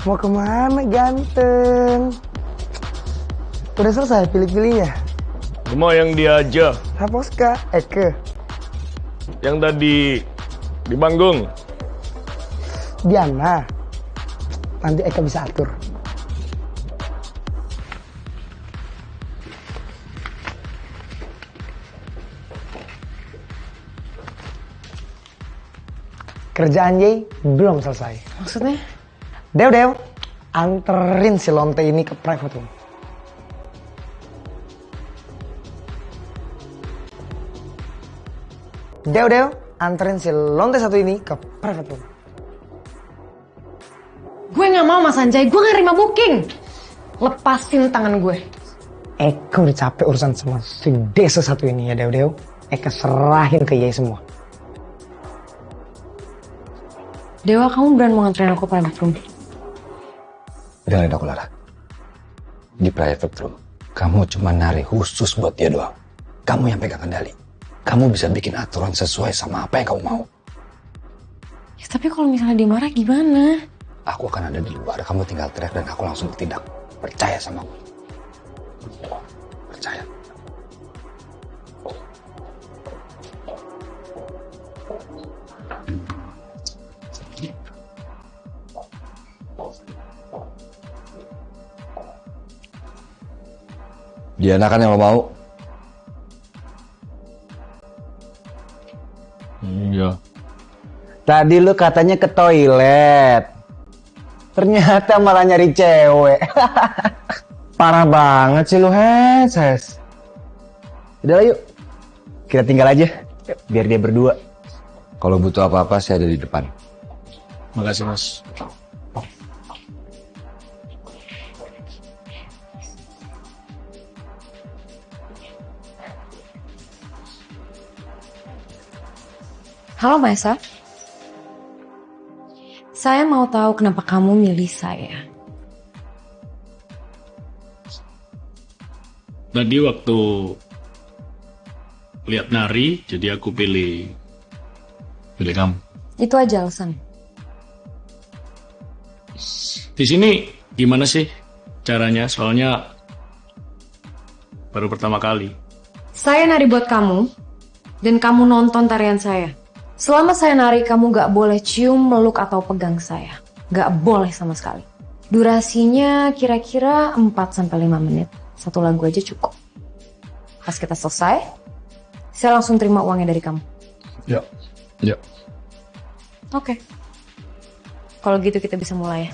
Mau kemana ganteng? Udah selesai pilih-pilihnya? Cuma yang dia aja. Raposka, Eke. Yang tadi di panggung. Diana. Nanti Eka bisa atur. Kerjaan Jay belum selesai. Maksudnya? Dew, anterin si Lonte ini ke private room. Dew, anterin si Lonte satu ini ke private room. Gue gak mau Mas Anjay, gue gak terima booking. Lepasin tangan gue. Eka udah capek urusan sama si desa satu ini ya Dew. Eka serahin ke Ye semua. Dewa, kamu berani mau nganterin aku private room? Dengerin aku Lara. Di private room, kamu cuma nari khusus buat dia doang. Kamu yang pegang kendali. Kamu bisa bikin aturan sesuai sama apa yang kamu mau. Ya tapi kalau misalnya dia marah gimana? Aku akan ada di luar, kamu tinggal teriak dan aku langsung bertindak. Percaya sama aku. Percaya. Diana kan yang lo mau? Iya. Tadi lu katanya ke toilet. Ternyata malah nyari cewek. Parah banget sih lu, Hes. Udah lah yuk. Kita tinggal aja. Biar dia berdua. Kalau butuh apa-apa saya ada di depan. Makasih Mas. Halo Maesa. Saya mau tahu kenapa kamu milih saya. Tadi waktu lihat nari, jadi aku pilih kamu. Itu aja alasan. Di sini gimana sih caranya? Soalnya baru pertama kali. Saya nari buat kamu, dan kamu nonton tarian saya. Selama saya nari, kamu gak boleh cium, meluk, atau pegang saya. Gak boleh sama sekali. Durasinya kira-kira 4-5 menit. Satu lagu aja cukup. Pas kita selesai, saya langsung terima uangnya dari kamu. Ya. Oke. Kalau gitu kita bisa mulai ya.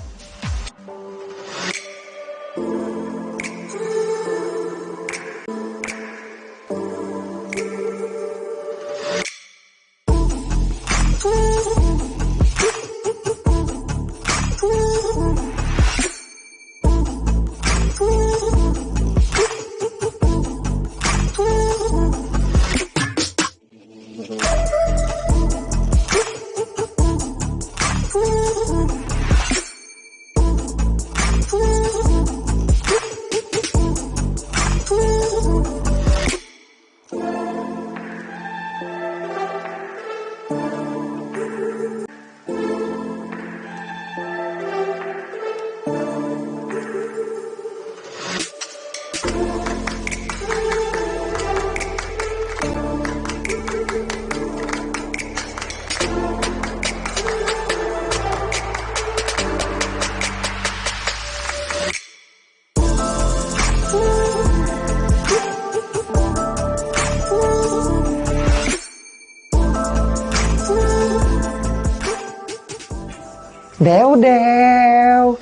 Dew.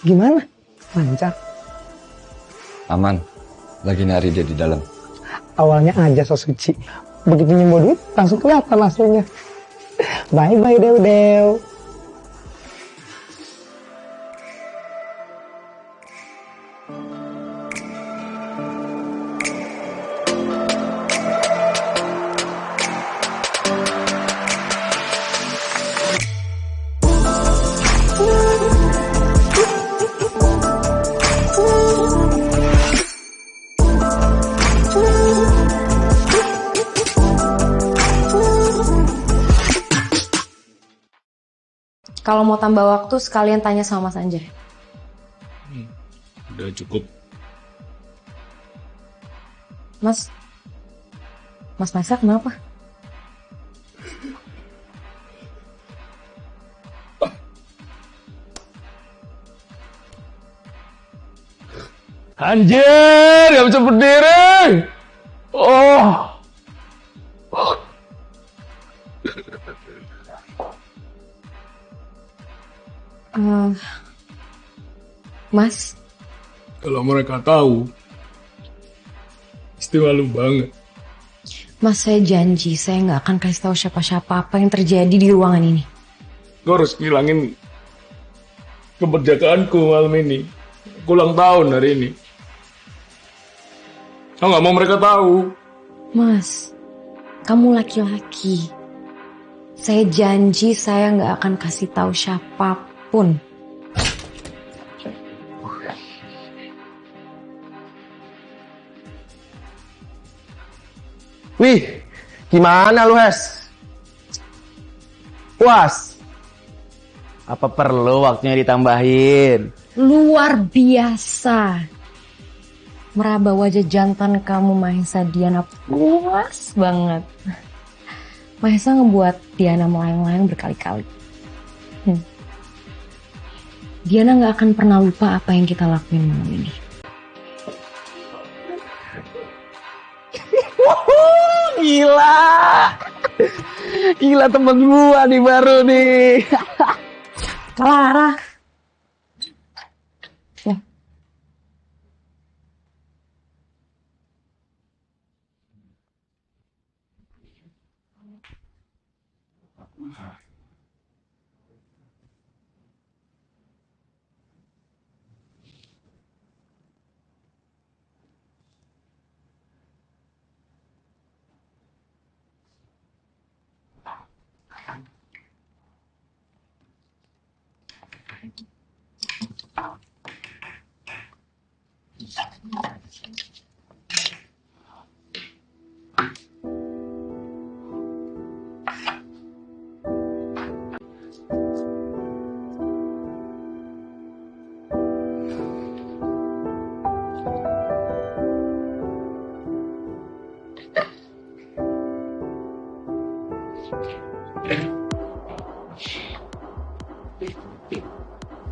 Gimana? Lancar? Aman. Lagi nari dia di dalam. Awalnya aja so suci. Begitu nyembuh duit, langsung kelihatan hasilnya. Bye-bye, Dew. Kalau mau tambah waktu, sekalian tanya sama Mas Anjay. Udah cukup. Mas Maisa kenapa? Anjir, gak bisa berdiri. Oh. Mas, Kalau mereka tahu, pasti malu banget. Mas, saya janji saya nggak akan kasih tahu siapa-siapa apa yang terjadi di ruangan ini. Gue harus ngilangin kemerjakaanku malam ini. Aku ulang tahun hari ini. Aku nggak mau mereka tahu. Mas, kamu laki-laki. Saya janji saya nggak akan kasih tahu siapapun. Wih, gimana lu, Hes? Puas? Apa perlu waktunya ditambahin? Luar biasa. Meraba wajah jantan kamu, Mahesa Diana, puas banget. Mahesa ngebuat Diana melayang-layang berkali-kali. Diana nggak akan pernah lupa apa yang kita lakuin malam ini. Gila. Gila, temen gua nih baru nih. Clara. Ya.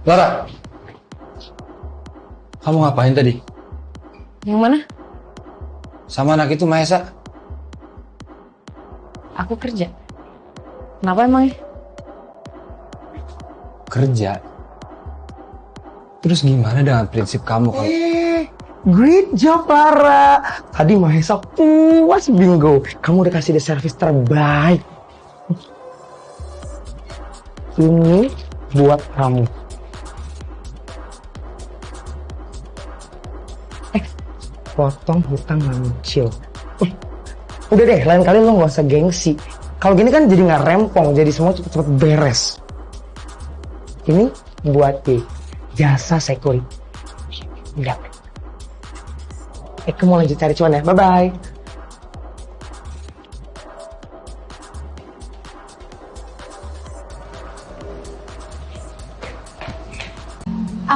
Lara, kamu ngapain tadi? Yang mana? Sama anak itu Mahesa? Aku kerja. Kenapa emangnya? Kerja? Terus gimana dengan prinsip kamu kalau... Great job, Lara. Tadi Mahesa puas bingo. Kamu udah kasih dia servis terbaik. Ini buat kamu. Potong hutang mancil. Udah deh, lain kali lo gak usah gengsi. Kalau gini kan jadi nggak rempong, jadi semua cepet-cepet beres. Ini buat jasa security. Enggak. Kamu lanjut cari cuan ya. Bye-bye.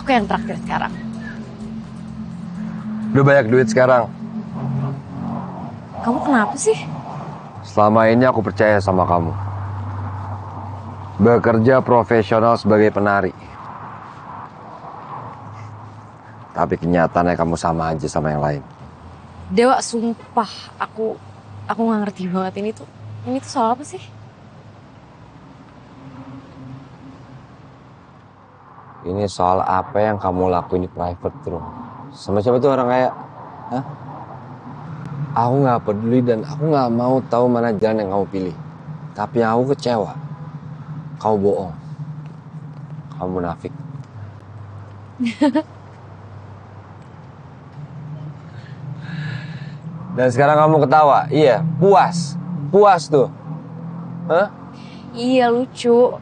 Aku yang traktir sekarang. Udah banyak duit sekarang. Kamu kenapa sih? Selama ini aku percaya sama kamu. Bekerja profesional sebagai penari. Tapi kenyataannya kamu sama aja sama yang lain. Dewa, sumpah aku nggak ngerti banget ini tuh soal apa sih? Ini soal apa yang kamu lakuin di private room. Sama siapa tuh orang kaya? Hah? Aku nggak peduli dan aku nggak mau tahu mana jalan yang kamu pilih. Tapi yang aku kecewa, kamu bohong, kamu munafik. Dan sekarang kamu ketawa, iya, puas tuh. Hah? Iya, lucu.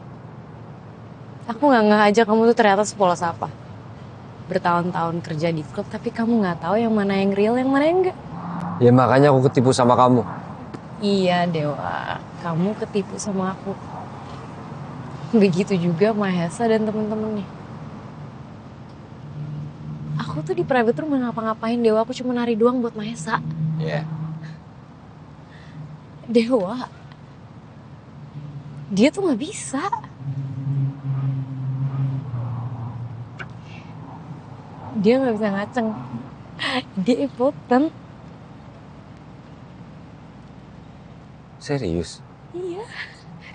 Aku nggak aja kamu tuh ternyata sepolos apa. Bertahun-tahun kerja di klub, tapi kamu nggak tahu yang mana yang real, yang mana yang enggak. Ya makanya aku ketipu sama kamu. Iya, Dewa. Kamu ketipu sama aku. Begitu juga Mahesa dan temen-temennya. Aku tuh di private room nggak ngapa-ngapain Dewa, aku cuma nari doang buat Mahesa. Iya. Dewa, dia tuh nggak bisa. Dia nggak bisa ngaceng. Dia impotent. Serius? Iya.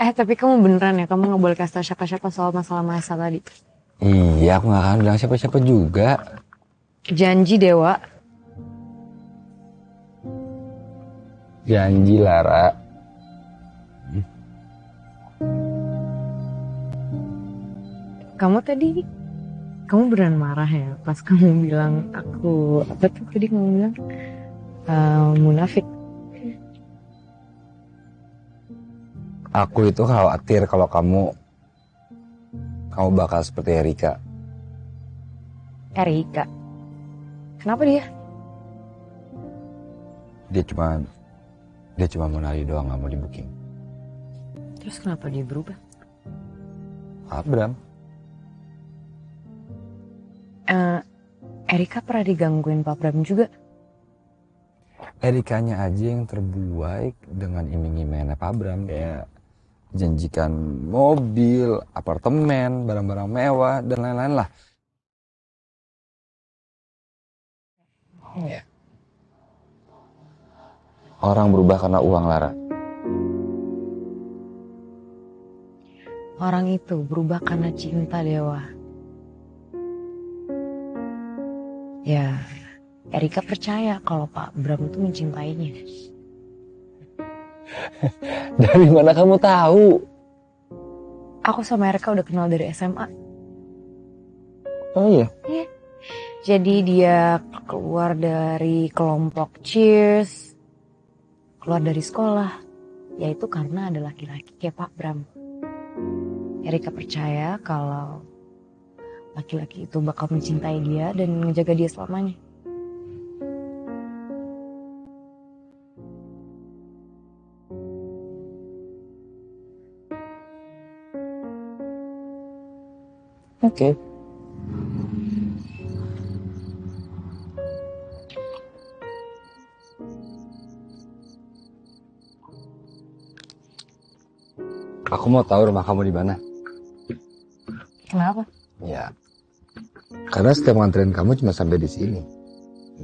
Tapi kamu beneran ya, kamu nggak boleh kasih tau siapa-siapa soal masalah Mahesa tadi. Iya, aku gak akan bilang siapa-siapa juga. Janji Dewa. Janji, Lara. Kamu beneran marah ya pas kamu bilang aku, apa tuh tadi kamu bilang? Munafik. Aku itu khawatir kalau kamu bakal seperti Erika. Erika. Kenapa dia? Dia cuma mau nari doang, gak mau di booking. Terus kenapa dia berubah? Abram. Erika pernah digangguin Pak Bram juga. Erikanya aja yang terbuai dengan iming-imingannya Pak Abram. Kayak janjikan mobil, apartemen, barang-barang mewah, dan lain-lain lah. Iya. Orang berubah karena uang, Lara. Orang itu berubah karena cinta, Dewa. Ya, Erika percaya kalau Pak Bram itu mencintainya. Dari mana kamu tahu? Aku sama Erika udah kenal dari SMA. Oh iya? Iya. Jadi dia keluar dari kelompok Cheers, keluar dari sekolah, yaitu karena ada laki-laki kayak Pak Bram. Erika percaya kalau laki-laki itu bakal mencintai dia dan menjaga dia selamanya. Oke. Aku mau tahu rumah kamu di mana. Kenapa? Ya, karena setiap nganterin kamu cuma sampai di sini.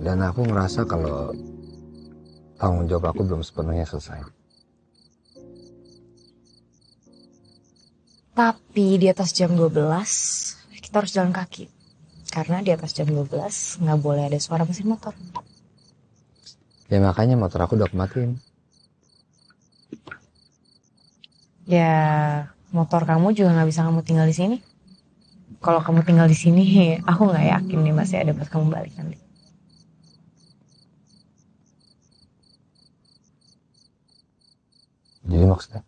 Dan aku ngerasa kalau tanggung jawab aku belum sepenuhnya selesai. Tapi di atas jam 12 kita harus jalan kaki. Karena di atas jam 12 nggak boleh ada suara mesin motor. Ya makanya motor aku udah aku matiin. Ya motor kamu juga nggak bisa kamu tinggal di sini. Kalau kamu tinggal di sini, aku nggak yakin nih masih ada pas kamu balik nanti. Jadi maksudnya?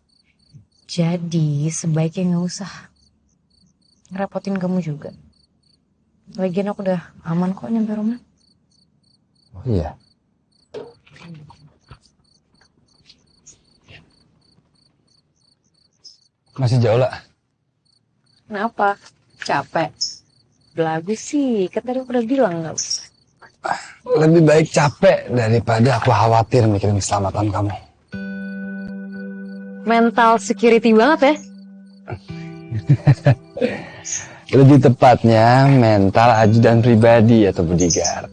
Jadi sebaiknya nggak usah ngerepotin kamu juga. Lagian aku udah aman kok nyampe rumah. Oh iya. Masih jauh lah. Kenapa? Capek. Belagu sih, kan tadi aku udah bilang nggak usah. Lebih baik capek daripada aku khawatir mikirin keselamatan kamu. Mental security banget ya. Lebih tepatnya mental ajudan pribadi atau bodyguard.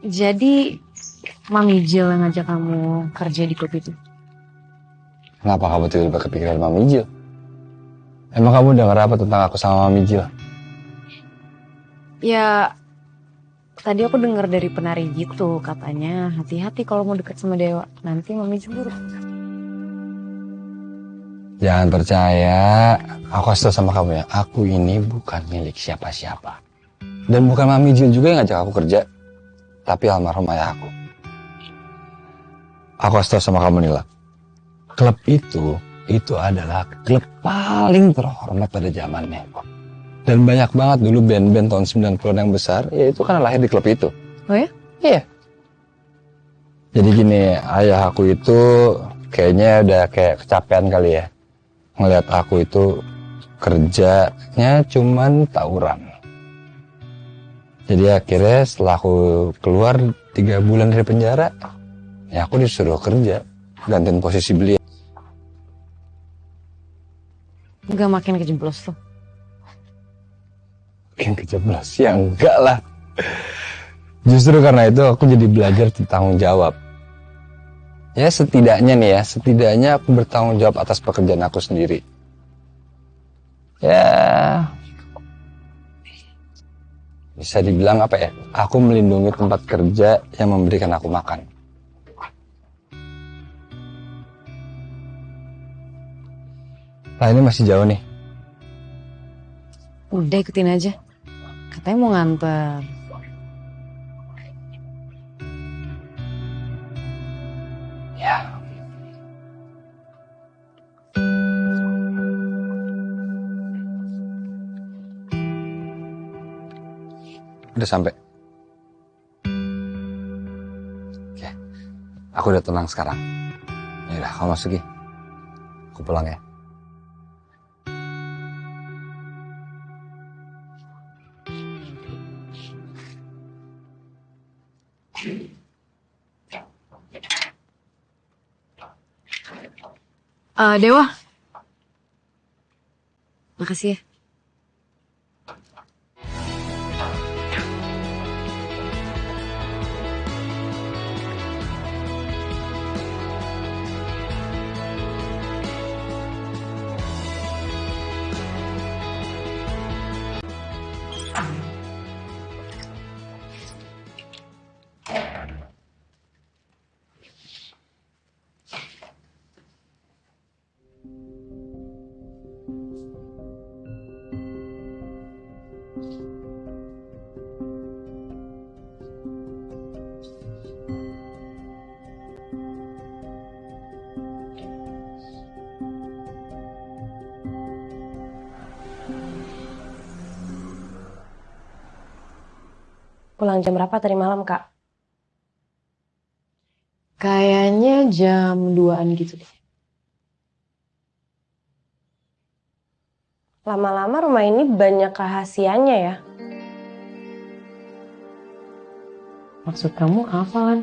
Jadi Mami Jill yang ngajak kamu kerja di klub itu? Kenapa kamu tiba-tiba kepikiran Mami Jill? Emang kamu denger apa tentang aku sama Mami Jill? Ya, tadi aku dengar dari penari gitu, katanya hati-hati kalau mau deket sama Dewa, nanti Mami cemburu. Jangan percaya, aku kasih tau sama kamu ya, aku ini bukan milik siapa-siapa. Dan bukan Mami Jill juga yang ngajak aku kerja, tapi almarhum ayah aku. Aku kasih tau sama kamu Nila, klub itu adalah klub paling terhormat pada zamannya. Dan banyak banget dulu band-band tahun 90-an yang besar, ya itu kan lahir di klub itu. Oh ya? Iya. Jadi gini, ayah aku itu kayaknya udah kayak kecapean kali ya. Ngeliat aku itu kerjanya cuman tawuran. Jadi akhirnya setelah aku keluar 3 bulan dari penjara, ya aku disuruh kerja, gantiin posisi beliau. Nggak makin kejeblos tuh. Makin kejeblos, ya enggak lah. Justru karena itu aku jadi belajar bertanggung jawab. Ya setidaknya nih ya, setidaknya aku bertanggung jawab atas pekerjaan aku sendiri. Ya, bisa dibilang apa ya, aku melindungi tempat kerja yang memberikan aku makan. Nah ini masih jauh nih. Udah ikutin aja. Katanya mau nganter. Ya. Udah sampai. Oke. Aku udah tenang sekarang. Ya udah, kamu masuk, Gi. Aku pulang ya. Dewa. Makasih ya. Pulang jam berapa tadi malam, Kak? Kayaknya jam 2-an gitu deh. Lama-lama rumah ini banyak rahasianya ya. Maksud kamu apa, Lan?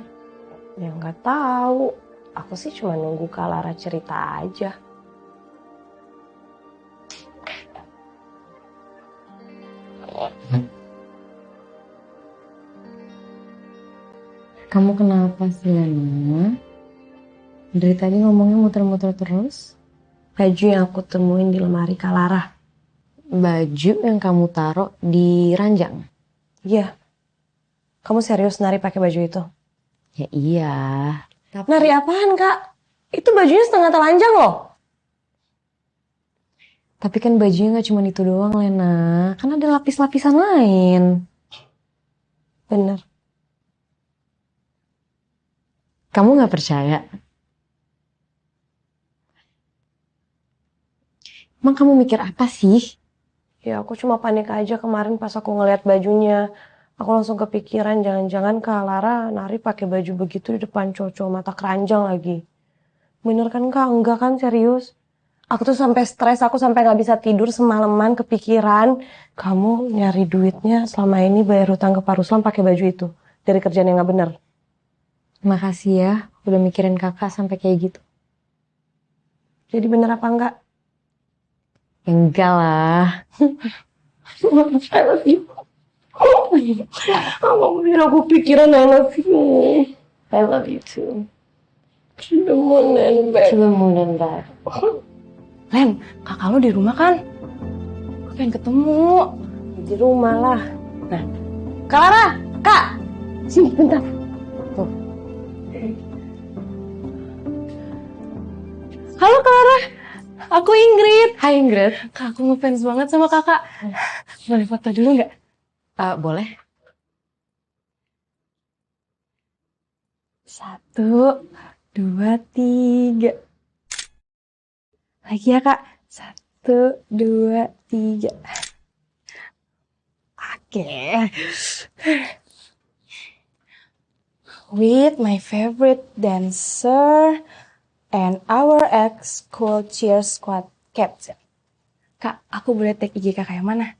Ya nggak tahu. Aku sih cuma nunggu Kak Lara cerita aja. Kamu kenapa sih, Lena? Dari tadi ngomongnya muter-muter terus. Baju yang aku temuin di lemari Kak Lara. Baju yang kamu taruh di ranjang? Iya. Kamu serius nari pakai baju itu? Ya iya. Tapi... Nari apaan, Kak? Itu bajunya setengah telanjang loh. Tapi kan bajunya gak cuma itu doang, Lena. Kan ada lapis-lapisan lain. Bener. Kamu gak percaya? Emang kamu mikir apa sih? Ya aku cuma panik aja kemarin pas aku ngeliat bajunya. Aku langsung kepikiran jangan-jangan Kak Lara nari pakai baju begitu di depan cowok mata keranjang lagi. Bener kan Kak? Enggak kan, serius? Aku tuh sampai stres, aku sampai gak bisa tidur semalaman kepikiran kamu nyari duitnya selama ini bayar hutang ke Pak Ruslan pakai baju itu dari kerjaan yang gak bener. Makasih ya udah mikirin kakak sampai kayak gitu. Jadi bener apa enggak? Enggak lah. I love you. Aku bilang aku pikiran I love you. I love you too. To the moon and back. To the moon and back. Len, kakak lo di rumah kan? Gue pengen ketemu. Di rumah lah. Nah, Kak Lara, Kak. Sini, bentar. Tuh. Halo Kak Lara. Aku Ingrid. Hai Ingrid. Kak, aku ngefans banget sama kakak. Boleh foto dulu nggak? Boleh. 1, 2, 3. Lagi ya Kak. 1, 2, 3. Oke. With my favorite dancer, and our ex-school cheer squad captain. Kak, aku boleh tag IG kakak yang mana?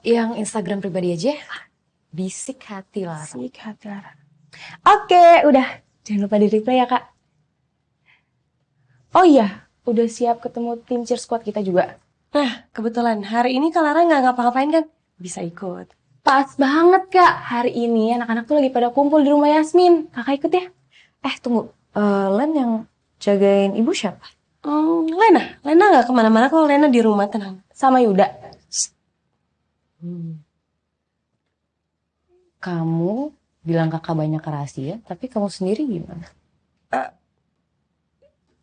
Yang Instagram pribadi aja. Bisik hati Lara. Bisik hati Lara. Oke, udah. Jangan lupa di-reply ya, Kak. Oh iya, udah siap ketemu tim cheer squad kita juga. Nah, kebetulan hari ini Kak Lara nggak ngapa-ngapain kan? Bisa ikut. Pas banget, Kak. Hari ini anak-anak tuh lagi pada kumpul di rumah Yasmin. Kakak ikut ya? Tunggu. Len yang jagain ibu siapa? Lena nggak kemana-mana kok. Lena di rumah, tenang. Sama Yuda. Kamu bilang kakak banyak rahasia, tapi kamu sendiri gimana?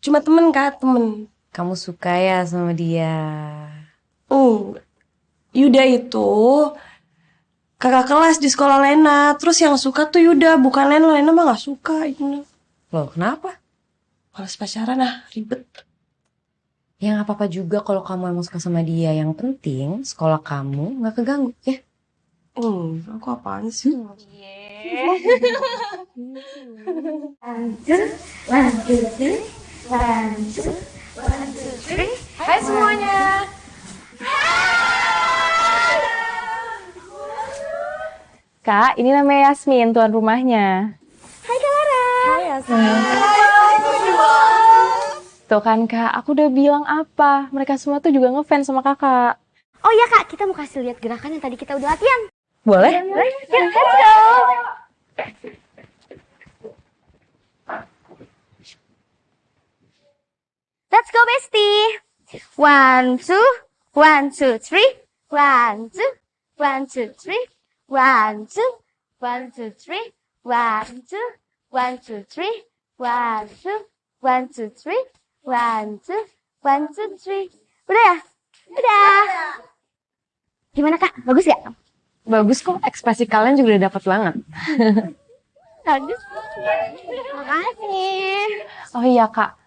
Cuma temen Kak, temen. Kamu suka ya sama dia? Yuda itu kakak kelas di sekolah Lena. Terus yang suka tuh Yuda, bukan Lena. Lena mah gak suka. Loh, kenapa? Males pacaran ribet. Ya gak apa-apa juga kalau kamu emang suka sama dia. Yang penting sekolah kamu gak keganggu, ya? Aku apaan sih? Hai semuanya. Kak, ini namanya Yasmin, tuan rumahnya. Hai Kak Lara. Hai Yasmin. Tuh kan Kak, aku udah bilang apa. Mereka semua tuh juga ngefans sama kakak. Oh iya Kak, kita mau kasih lihat gerakan yang tadi kita udah latihan. Boleh? Ya, let's go. Let's go, bestie. 1, 2, 1, 2, 3. 1, 2, 1, 2, 3. 1, 2, 1, 2, 3. 1, 2, 1, 2, 3. 1, 2, 1, 2, 3. 1, 2, 1, 2, 3. Udah ya? Udah. Gimana Kak? Bagus gak? Bagus kok, ekspresi kalian juga udah dapet banget. Bagus. Makasih. Oh iya Kak,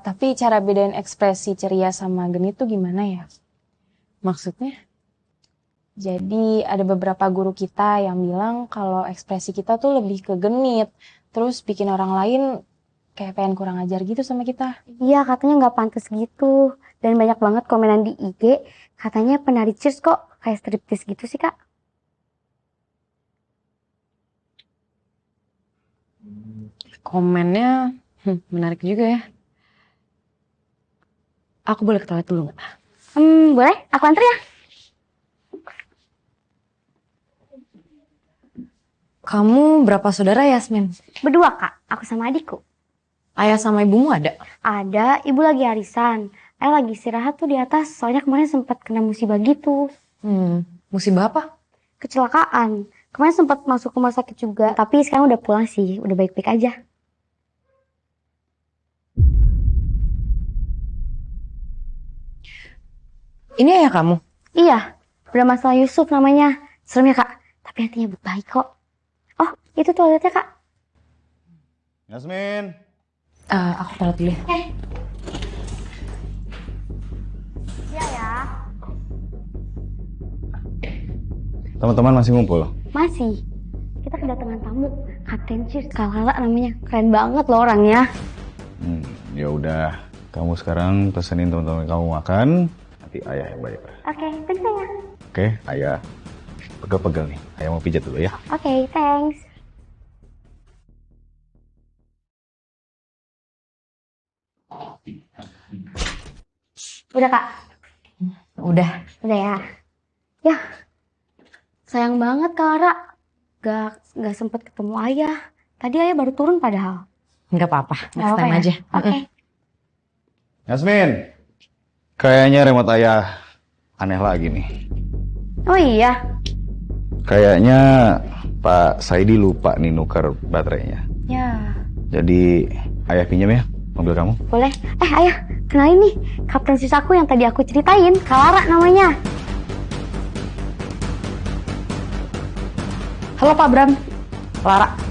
tapi cara bedain ekspresi ceria sama genit tuh gimana ya? Maksudnya? Jadi ada beberapa guru kita yang bilang kalau ekspresi kita tuh lebih ke genit. Terus bikin orang lain kayak pengen kurang ajar gitu sama kita. Iya, katanya nggak pantas gitu. Dan banyak banget komenan di IG, katanya penari cheers kok kayak striptease gitu sih Kak. Komennya menarik juga ya. Aku boleh ke toilet dulu nggak? Boleh? Aku anter ya. Kamu berapa saudara Yasmin? Berdua Kak, aku sama adikku. Ayah sama ibumu ada? Ada, ibu lagi arisan. Ayah lagi istirahat tuh di atas, soalnya kemarin sempat kena musibah gitu. Musibah apa? Kecelakaan. Kemarin sempat masuk rumah sakit juga, tapi sekarang udah pulang sih, udah baik-baik aja. Ini ayah kamu? Iya, bernama masalah Yusuf namanya. Serem ya Kak, tapi hatinya baik kok. Oh, itu toiletnya Kak. Yasmin. Aku toilet dulu ya. Iya ya. Teman-teman masih ngumpul? Masih. Kita kedatangan tamu, Kapten Cheers, Kak Lala namanya. Keren banget loh orangnya. Ya udah, kamu sekarang pesenin teman-teman kamu makan, nanti ayah yang bayar. Oke, thanks ya. Oke, ayah pegel-pegel nih. Ayah mau pijat dulu ya. Oke, thanks. Udah Kak? Udah. Udah ya. Ya, sayang banget Kak Lara. Gak sempet ketemu ayah. Tadi ayah baru turun padahal. Nggak apa-apa, next time aja. Oke. Yasmin, kayaknya remote ayah aneh lagi nih. Oh iya? Kayaknya Pak Saidi lupa nih nuker baterainya. Ya. Jadi ayah pinjam ya mobil kamu? Boleh. Ayah, kenalin nih Kapten Cheers aku yang tadi aku ceritain. Kak Lara namanya. Halo Pak Bram. Lara.